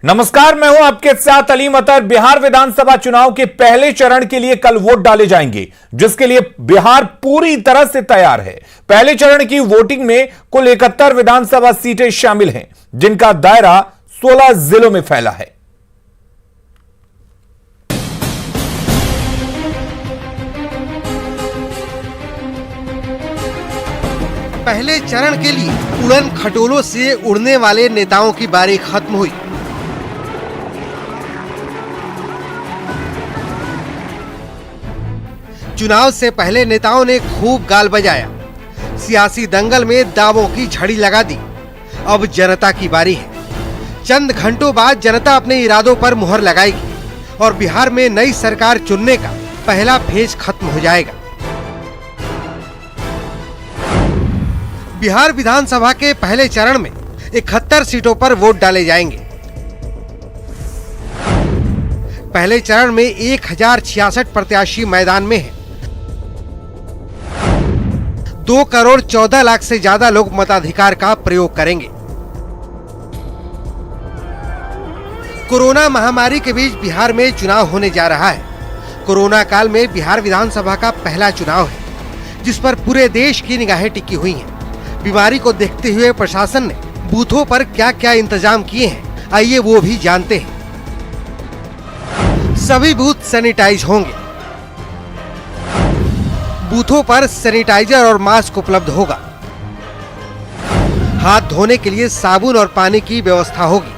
नमस्कार, मैं हूं आपके साथ अलीम अतर। बिहार विधानसभा चुनाव के पहले चरण के लिए कल वोट डाले जाएंगे, जिसके लिए बिहार पूरी तरह से तैयार है। पहले चरण की वोटिंग में कुल 71 विधानसभा सीटें शामिल हैं, जिनका दायरा 16 जिलों में फैला है। पहले चरण के लिए उड़न खटोलों से उड़ने वाले नेताओं की बारी खत्म हुई। चुनाव से पहले नेताओं ने खूब गाल बजाया, सियासी दंगल में दावों की झड़ी लगा दी। अब जनता की बारी है। चंद घंटों बाद जनता अपने इरादों पर मुहर लगाएगी और बिहार में नई सरकार चुनने का पहला फेज खत्म हो जाएगा। बिहार विधानसभा के पहले चरण में 71 सीटों पर वोट डाले जाएंगे। पहले चरण में 1066 प्रत्याशी मैदान में हैं। 2 करोड़ 14 लाख से ज्यादा लोग मताधिकार का प्रयोग करेंगे। कोरोना महामारी के बीच बिहार में चुनाव होने जा रहा है। कोरोना काल में बिहार विधानसभा का पहला चुनाव है, जिस पर पूरे देश की निगाहें टिकी हुई हैं। बीमारी को देखते हुए प्रशासन ने बूथों पर क्या क्या इंतजाम किए हैं, आइए वो भी जानते हैं। सभी बूथ सैनिटाइज होंगे। बूथों पर सैनिटाइजर और मास्क उपलब्ध होगा। हाथ धोने के लिए साबुन और पानी की व्यवस्था होगी।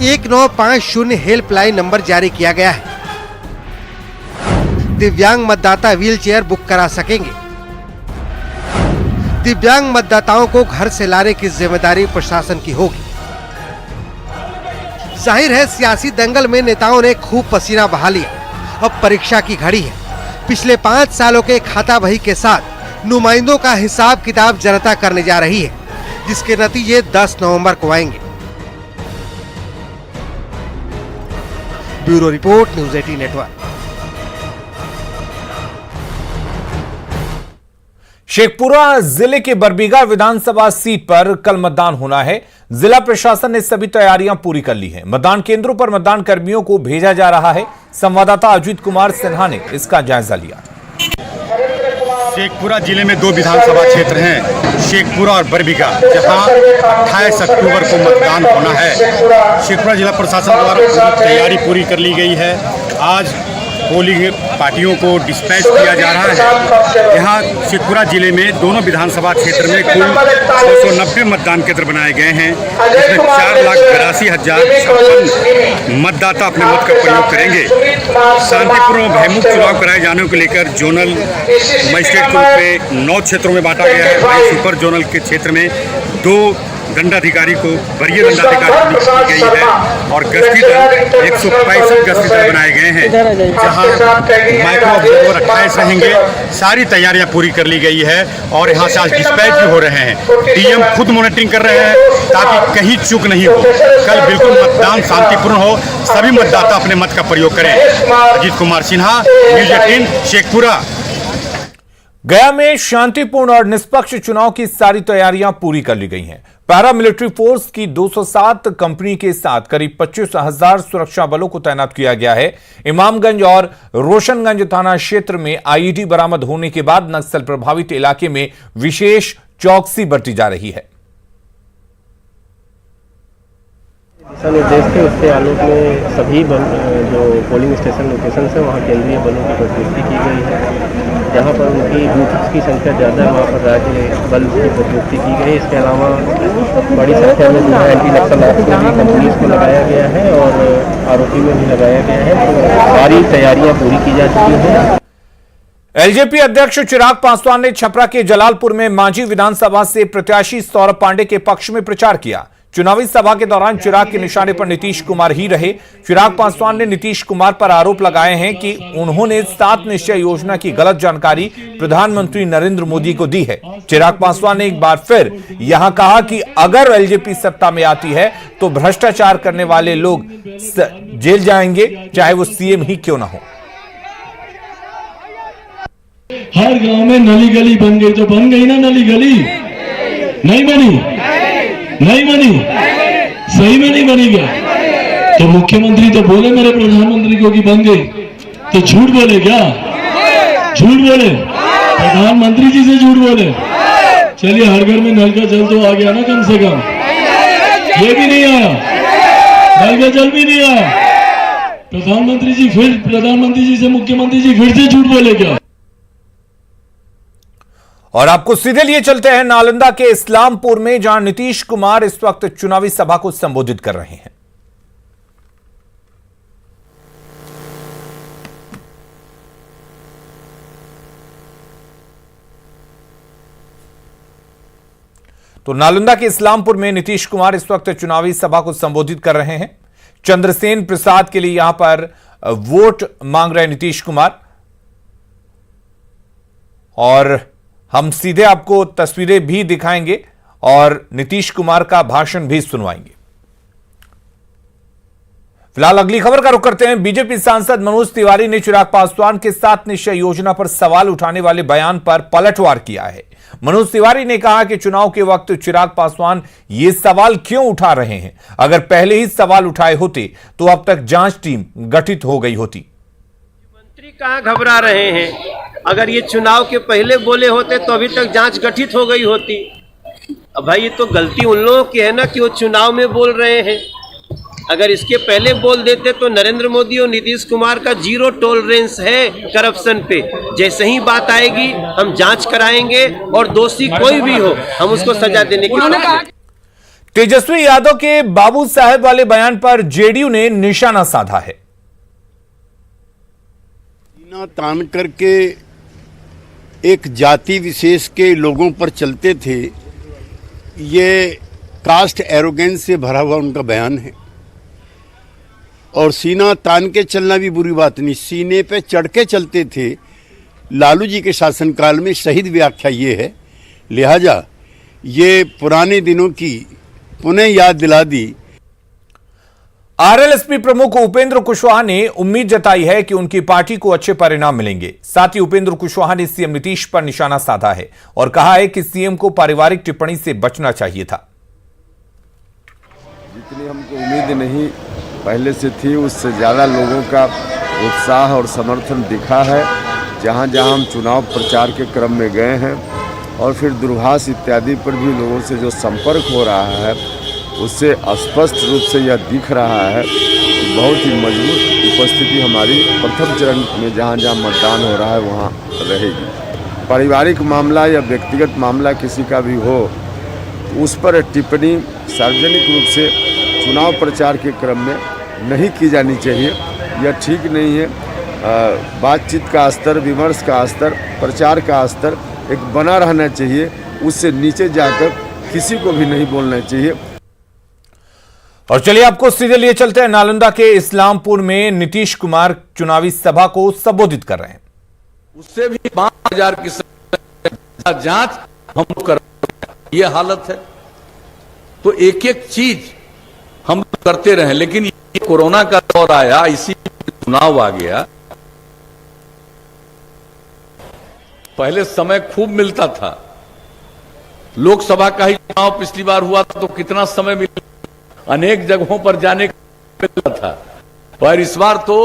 1950 हेल्पलाइन नंबर जारी किया गया है। दिव्यांग मतदाता व्हीलचेयर बुक करा सकेंगे। दिव्यांग मतदाताओं को घर से लाने की जिम्मेदारी प्रशासन की होगी। जाहिर है, सियासी दंगल में नेताओं ने खूब पसीना बहा लिया। अब परीक्षा की घड़ी है। पिछले 5 सालों के खाता बही के साथ नुमाइंदों का हिसाब किताब जनता करने जा रही है, जिसके नतीजे 10 नवंबर को आएंगे। Bureau report, news 18 network. Sheikhpura जिले के बरबीघा विधानसभा सीट पर कल मतदान होना है। जिला प्रशासन ने सभी तैयारियां पूरी कर ली हैं। मतदान केंद्रों पर मतदान कर्मियों को भेजा जा रहा है। संवाददाता अजीत कुमार सिन्हा ने इसका जायजा लिया। शेखपुरा जिले में 2 विधानसभा क्षेत्र हैं, शेखपुरा और बरबीघा, जहां 28 अक्टूबर को मतदान होना है। शेखपुरा जिला प्रशासन द्वारा तैयारी पूरी कर ली गई है। आज पोलिंग पार्टियों को डिस्पैच किया जा रहा है। यहाँ शेखपुरा जिले में दोनों विधानसभा क्षेत्र में कुल 290 मतदान केंद्र बनाए गए हैं, जिसमें 4,82,056 मतदाता अपने मत का प्रयोग करेंगे। शांतिपूर्ण भयमुक्त चुनाव कराए जाने को लेकर जोनल मजिस्ट्रेट के रूप में 9 क्षेत्रों में बांटा गया है। वहीं सुपर जोनल के क्षेत्र में 2 दंडाधिकारी को वरीय दंडाधिकारी नियुक्त की गई है और गश्ती दल 165 गश्ती दल बनाए गए हैं, जहां माइक्रो ऑब्जर्वर 28 रहेंगे। सारी तैयारियां पूरी कर ली गई है और यहां से आज डिस्पैच भी हो रहे हैं। डीएम खुद मॉनिटरिंग कर रहे हैं ताकि कहीं चूक नहीं हो। कल बिल्कुल मतदान शांतिपूर्ण हो, सभी मतदाता अपने मत का प्रयोग करें। अजीत कुमार सिन्हा, न्यूज़ 18 शेखपुरा। गया में शांतिपूर्ण और निष्पक्ष चुनाव की सारी तैयारियां पूरी कर ली गई हैं। पैरा मिलिट्री फोर्स की 207 कंपनी के साथ करीब 25,000 सुरक्षा बलों को तैनात किया गया है। इमामगंज और रोशनगंज थाना क्षेत्र में आईईडी बरामद होने के बाद नक्सल प्रभावित इलाके में विशेष चौकसी बरती जा रही है। दिशा निर्देश थे, उसके आलोक में सभी जो पोलिंग स्टेशन लोकेशन है वहाँ केंद्रीय बलों की प्रतिनियुक्ति की गई है। जहाँ पर उनकी बूथ्स की संख्या ज़्यादा है वहाँ पर राज्य बल की प्रतिनियुक्ति की गई। इसके अलावा बड़ी संख्या में जो है एंटी नक्सल कंपनीज को लगाया गया है और आरोपी में भी लगाया गया है। तो सारी तैयारियाँ पूरी की जा चुकी हैं। एलजेपी अध्यक्ष चिराग पासवान ने छपरा के जलालपुर में मांझी विधानसभा से प्रत्याशी सौरभ पांडे के पक्ष में प्रचार किया। चुनावी सभा के दौरान चिराग के निशाने पर नीतीश कुमार ही रहे। चिराग पासवान ने नीतीश कुमार पर आरोप लगाए हैं कि उन्होंने 7 निश्चय योजना की गलत जानकारी प्रधानमंत्री नरेंद्र मोदी को दी है। चिराग पासवान ने एक बार फिर यहां कहा कि अगर एलजेपी सत्ता में आती है तो भ्रष्टाचार करने वाले लोग जेल जाएंगे, चाहे वो सीएम ही क्यों ना हो। हर गांव में नली गली बन गई, जो बन गई ना नली गली, नहीं बनी, नहीं बनी। सही में नहीं बनी क्या? तो मुख्यमंत्री तो बोले मेरे प्रधानमंत्री को कि बन गई, तो झूठ बोले क्या? झूठ बोले, प्रधानमंत्री जी से झूठ बोले। चलिए, हर घर में नल का जल तो आ गया ना, कम से कम। ये भी नहीं आया, नल का जल भी नहीं आया। प्रधानमंत्री जी से मुख्यमंत्री जी फिर से झूठ बोले क्या? और आपको सीधे लिए चलते हैं नालंदा के इस्लामपुर में, जहां नीतीश कुमार इस वक्त चुनावी सभा को संबोधित कर रहे हैं। तो नालंदा के इस्लामपुर में नीतीश कुमार इस वक्त चुनावी सभा को संबोधित कर रहे हैं। चंद्रसेन प्रसाद के लिए यहां पर वोट मांग रहे नीतीश कुमार, और हम सीधे आपको तस्वीरें भी दिखाएंगे और नीतीश कुमार का भाषण भी सुनवाएंगे। फिलहाल अगली खबर का रुख करते हैं। बीजेपी सांसद मनोज तिवारी ने चिराग पासवान के 7 निश्चय योजना पर सवाल उठाने वाले बयान पर पलटवार किया है। मनोज तिवारी ने कहा कि चुनाव के वक्त चिराग पासवान ये सवाल क्यों उठा रहे हैं? अगर पहले ही सवाल उठाए होते तो अब तक जांच टीम गठित हो गई होती। मंत्री कहां घबरा रहे हैं? अगर ये चुनाव के पहले बोले होते तो अभी तक जांच गठित हो गई होती। अब भाई, ये तो गलती उन लोगों की है ना कि वो चुनाव में बोल रहे हैं। अगर इसके पहले बोल देते तो नरेंद्र मोदी और नीतीश कुमार का 0 टॉलरेंस है करप्शन पे। जैसे ही बात आएगी हम जांच कराएंगे और दोषी कोई भी हो हम उसको सजा देने की। तेजस्वी यादव के बाबू साहब वाले बयान पर जेडीयू ने निशाना साधा है। सीना तान करके एक जाति विशेष के लोगों पर चलते थे, ये कास्ट एरोगेंस से भरा हुआ उनका बयान है। और सीना तान के चलना भी बुरी बात नहीं, सीने पे चढ़ के चलते थे। लालू जी के शासनकाल में शहीद व्याख्या ये है, लिहाजा ये पुराने दिनों की पुनः याद दिला दी। आरएलएसपी प्रमुख उपेंद्र कुशवाहा ने उम्मीद जताई है कि उनकी पार्टी को अच्छे परिणाम मिलेंगे। साथ ही उपेंद्र कुशवाहा ने सीएम नीतीश पर निशाना साधा है और कहा है कि सीएम को पारिवारिक टिप्पणी से बचना चाहिए था। जितनी हमको उम्मीद नहीं पहले से थी, उससे ज़्यादा लोगों का उत्साह और समर्थन दिखा है। जहां जहां हम चुनाव प्रचार के क्रम में गए हैं और फिर दूरभाष इत्यादि पर भी लोगों से जो संपर्क हो रहा है, उससे स्पष्ट रूप से यह दिख रहा है कि बहुत ही मजबूत उपस्थिति हमारी प्रथम चरण में जहां जहां मतदान हो रहा है वहां रहेगी। पारिवारिक मामला या व्यक्तिगत मामला किसी का भी हो, उस पर टिप्पणी सार्वजनिक रूप से चुनाव प्रचार के क्रम में नहीं की जानी चाहिए। यह ठीक नहीं है। बातचीत का स्तर, विमर्श का स्तर, प्रचार का स्तर एक बना रहना चाहिए। उससे नीचे जाकर किसी को भी नहीं बोलना चाहिए। और चलिए आपको सीधे लिए चलते हैं। नालंदा के इस्लामपुर में नीतीश कुमार चुनावी सभा को संबोधित कर रहे हैं। उससे भी 5000 की जांच हम कर, ये हालत है। तो एक एक चीज हम करते रहे, लेकिन ये कोरोना का दौर आया, इसी चुनाव आ गया। पहले समय खूब मिलता था। लोकसभा का ही चुनाव पिछली बार हुआ था तो कितना समय मिला, अनेक जगहों पर जाने का मिलता था। पर इस बार तो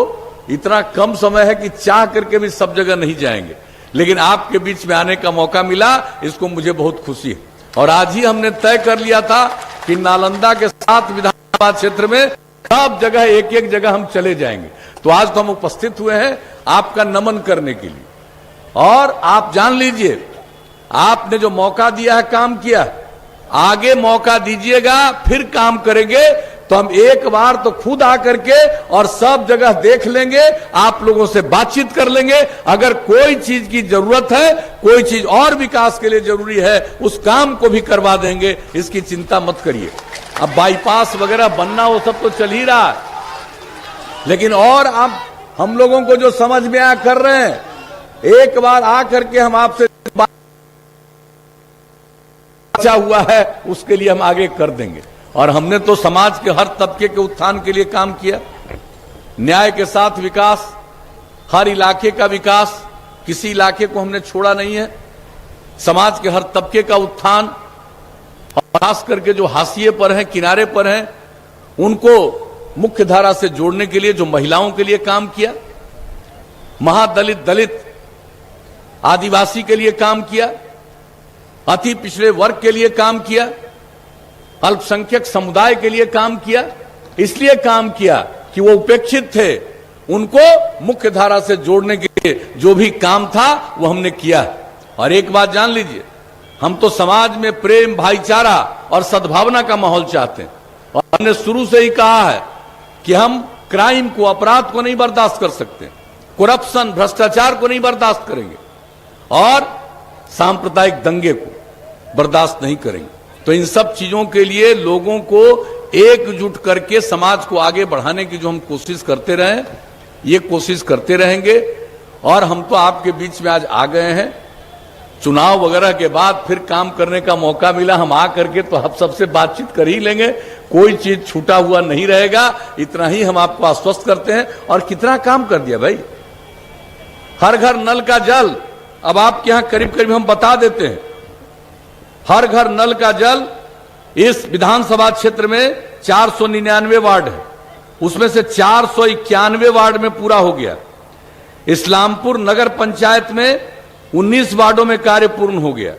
इतना कम समय है कि चाह करके भी सब जगह नहीं जाएंगे, लेकिन आपके बीच में आने का मौका मिला, इसको मुझे बहुत खुशी है। और आज ही हमने तय कर लिया था कि नालंदा के 7 विधानसभा क्षेत्र में सब जगह एक एक जगह हम चले जाएंगे। तो आज तो हम उपस्थित हुए हैं आपका नमन करने के लिए। और आप जान लीजिए, आपने जो मौका दिया है, काम किया, आगे मौका दीजिएगा, फिर काम करेंगे। तो हम एक बार तो खुद आकर के और सब जगह देख लेंगे, आप लोगों से बातचीत कर लेंगे। अगर कोई चीज की जरूरत है, कोई चीज और विकास के लिए जरूरी है, उस काम को भी करवा देंगे, इसकी चिंता मत करिए। अब बाईपास वगैरह बनना वो सब तो चल ही रहा है, लेकिन और आप हम लोगों को जो समझ में आया कर रहे हैं, एक बार आकर के हम आपसे बचा हुआ है उसके लिए हम आगे कर देंगे। और हमने तो समाज के हर तबके के उत्थान के लिए काम किया, न्याय के साथ विकास, हर इलाके का विकास, किसी इलाके को हमने छोड़ा नहीं है। समाज के हर तबके का उत्थान, और खास करके जो हाशिए पर हैं, किनारे पर हैं, उनको मुख्य धारा से जोड़ने के लिए जो महिलाओं के लिए काम किया, महादलित, दलित, आदिवासी के लिए काम किया, अति पिछड़े वर्ग के लिए काम किया, अल्पसंख्यक समुदाय के लिए काम किया। इसलिए काम किया कि वो उपेक्षित थे, उनको मुख्य धारा से जोड़ने के लिए जो भी काम था वो हमने किया। और एक बात जान लीजिए, हम तो समाज में प्रेम, भाईचारा और सद्भावना का माहौल चाहते हैं। और हमने शुरू से ही कहा है कि हम क्राइम को, अपराध को नहीं बर्दाश्त कर सकते, करप्शन, भ्रष्टाचार को नहीं बर्दाश्त करेंगे और सांप्रदायिक दंगे को बर्दाश्त नहीं करेंगे। तो इन सब चीजों के लिए लोगों को एकजुट करके समाज को आगे बढ़ाने की जो हम कोशिश करते रहे, ये कोशिश करते रहेंगे। और हम तो आपके बीच में आज आ गए हैं, चुनाव वगैरह के बाद फिर काम करने का मौका मिला, हम आ करके तो हम सबसे बातचीत कर ही लेंगे, कोई चीज छूटा हुआ नहीं रहेगा, इतना ही हम आपको आश्वस्त करते हैं। और कितना काम कर दिया भाई, हर घर नल का जल, अब आपके यहां करीब करीब हम बता देते हैं, हर घर नल का जल इस विधानसभा क्षेत्र में 499 वार्ड है, उसमें से 491 वार्ड में पूरा हो गया। इस्लामपुर नगर पंचायत में 19 वार्डों में कार्य पूर्ण हो गया।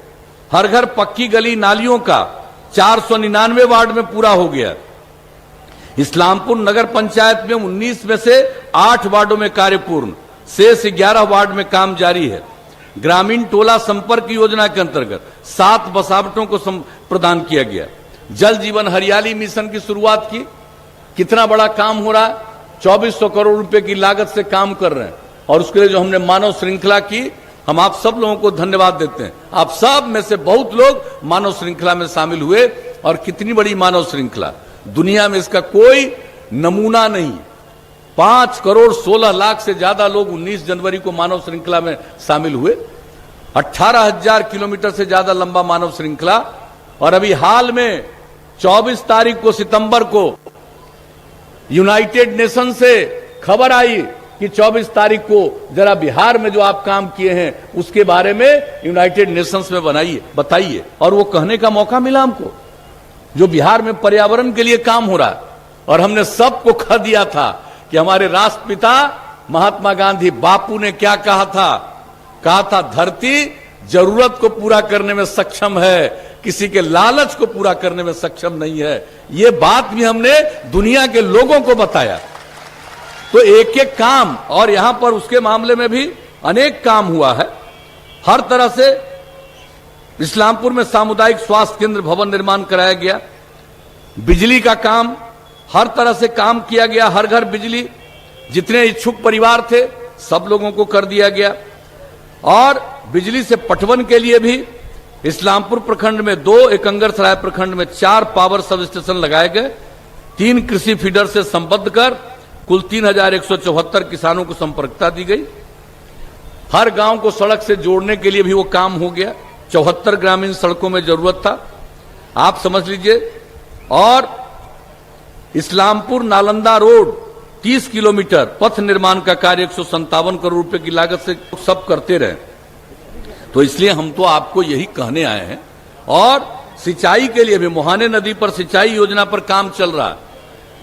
हर घर पक्की गली नालियों का 499 वार्ड में पूरा हो गया। इस्लामपुर नगर पंचायत में 19 में से 8 वार्डों में कार्य पूर्ण, शेष 11 वार्ड में काम जारी है। ग्रामीण टोला संपर्क योजना के अंतर्गत 7 बसावटों को प्रदान किया गया। जल जीवन हरियाली मिशन की शुरुआत की, कितना बड़ा काम हो रहा है, 2400 करोड़ रुपए की लागत से काम कर रहे हैं। और उसके लिए जो हमने मानव श्रृंखला की, हम आप सब लोगों को धन्यवाद देते हैं। आप सब में से बहुत लोग मानव श्रृंखला में शामिल हुए, और कितनी बड़ी मानव श्रृंखला, दुनिया में इसका कोई नमूना नहीं। 5 करोड़ 16 लाख से ज्यादा लोग 19 जनवरी को मानव श्रृंखला में शामिल हुए। 18,000 किलोमीटर से ज्यादा लंबा मानव श्रृंखला। और अभी हाल में 24 तारीख को, सितंबर को, यूनाइटेड नेशन से खबर आई कि 24 तारीख को जरा बिहार में जो आप काम किए हैं उसके बारे में यूनाइटेड नेशंस में बताइए। और वो कहने का मौका मिला हमको, जो बिहार में पर्यावरण के लिए काम हो रहा है। और हमने सबको कह दिया था कि हमारे राष्ट्रपिता महात्मा गांधी बापू ने क्या कहा था, धरती जरूरत को पूरा करने में सक्षम है, किसी के लालच को पूरा करने में सक्षम नहीं है। ये बात भी हमने दुनिया के लोगों को बताया। तो एक एक काम, और यहां पर उसके मामले में भी अनेक काम हुआ है। हर तरह से इस्लामपुर में सामुदायिक स्वास्थ्य केंद्र भवन निर्माण कराया गया। बिजली का काम हर तरह से काम किया गया, हर घर बिजली, जितने इच्छुक परिवार थे सब लोगों को कर दिया गया। और बिजली से पटवन के लिए भी इस्लामपुर प्रखंड में 2, एकंगरसराय प्रखंड में 4 पावर सब स्टेशन लगाए गए। 3 कृषि फीडर से संबद्ध कर कुल 3174 किसानों को संपर्कता दी गई। हर गांव को सड़क से जोड़ने के लिए भी वो काम हो गया। 74 ग्रामीण सड़कों में जरूरत था, आप समझ लीजिए। और इस्लामपुर नालंदा रोड 30 किलोमीटर पथ निर्माण का कार्य 157 करोड़ रुपए की लागत से सब करते रहे। तो इसलिए हम तो आपको यही कहने आए हैं। और सिंचाई के लिए भी मोहाने नदी पर सिंचाई योजना पर काम चल रहा है।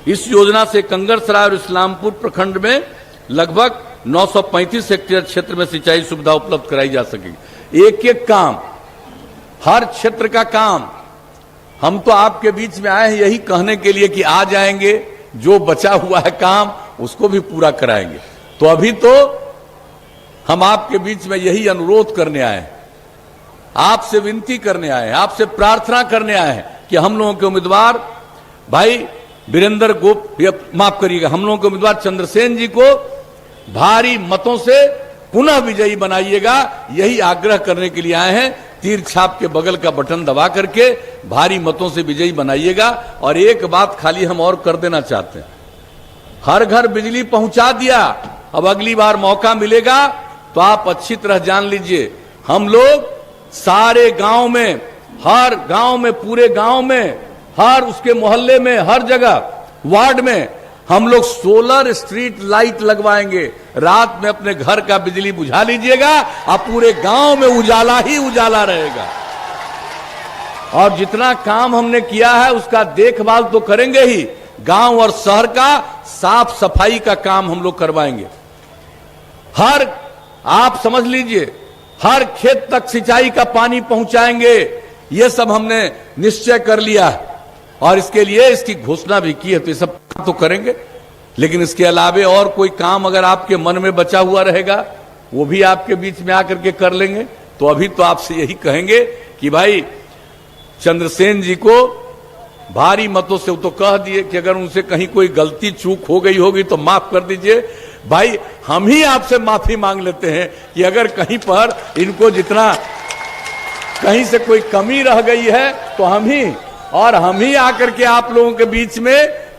इस योजना से कंगरसराय और इस्लामपुर प्रखंड में लगभग 935 हेक्टेयर क्षेत्र में सिंचाई सुविधा उपलब्ध कराई जा सकेगी। एक एक काम, हर क्षेत्र का काम, हम तो आपके बीच में आए हैं यही कहने के लिए कि आ जाएंगे, जो बचा हुआ है काम उसको भी पूरा कराएंगे। तो अभी तो हम आपके बीच में यही अनुरोध करने आए हैं, आपसे विनती करने आए हैं, आपसे प्रार्थना करने आए हैं कि हम लोगों के उम्मीदवार भाई माफ करिएगा, हम लोगों के उम्मीदवार चंद्रसेन जी को भारी मतों से पुनः विजयी बनाइएगा। यही आग्रह करने के लिए आए हैं। तीर छाप के बगल का बटन दबा करके भारी मतों से विजयी बनाइएगा। और एक बात खाली हम और कर देना चाहते हैं, हर घर बिजली पहुंचा दिया। अब अगली बार मौका मिलेगा तो आप अच्छी तरह जान लीजिए, हम लोग सारे गांव में, हर गांव में, पूरे गांव में, हर उसके मोहल्ले में, हर जगह वार्ड में हम लोग सोलर स्ट्रीट लाइट लगवाएंगे। रात में अपने घर का बिजली बुझा लीजिएगा, अब पूरे गांव में उजाला ही उजाला रहेगा। और जितना काम हमने किया है उसका देखभाल तो करेंगे ही, गांव और शहर का साफ सफाई का काम हम लोग करवाएंगे। आप समझ लीजिए, हर खेत तक सिंचाई का पानी पहुंचाएंगे। ये सब हमने निश्चय कर लिया है और इसके लिए इसकी घोषणा भी की है, तो ये सब काम तो करेंगे। लेकिन इसके अलावे और कोई काम अगर आपके मन में बचा हुआ रहेगा वो भी आपके बीच में आकर के कर लेंगे। तो अभी तो आपसे यही कहेंगे कि भाई चंद्रसेन जी को भारी मतों से तो कह दिए कि अगर उनसे कहीं कोई गलती चूक हो गई होगी तो माफ कर दीजिए। भाई हम ही आपसे माफी मांग लेते हैं कि अगर कहीं पर इनको जितना कहीं से कोई कमी रह गई है तो हम ही आकर के आप लोगों के बीच में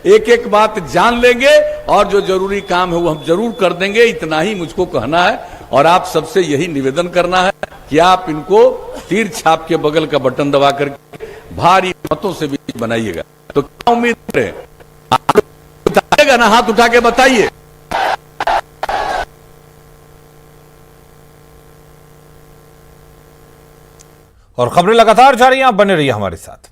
एक एक बात जान लेंगे और जो जरूरी काम है वो हम जरूर कर देंगे। इतना ही मुझको कहना है और आप सबसे यही निवेदन करना है कि आप इनको तीर छाप के बगल का बटन दबा करके भारी मतों से भी बनाइएगा। तो क्या उम्मीद करें, आप उठाइएगा ना, हाथ उठा के बताइए। और खबरें लगातार जारी हैं, आप बने रहिए हमारे साथ।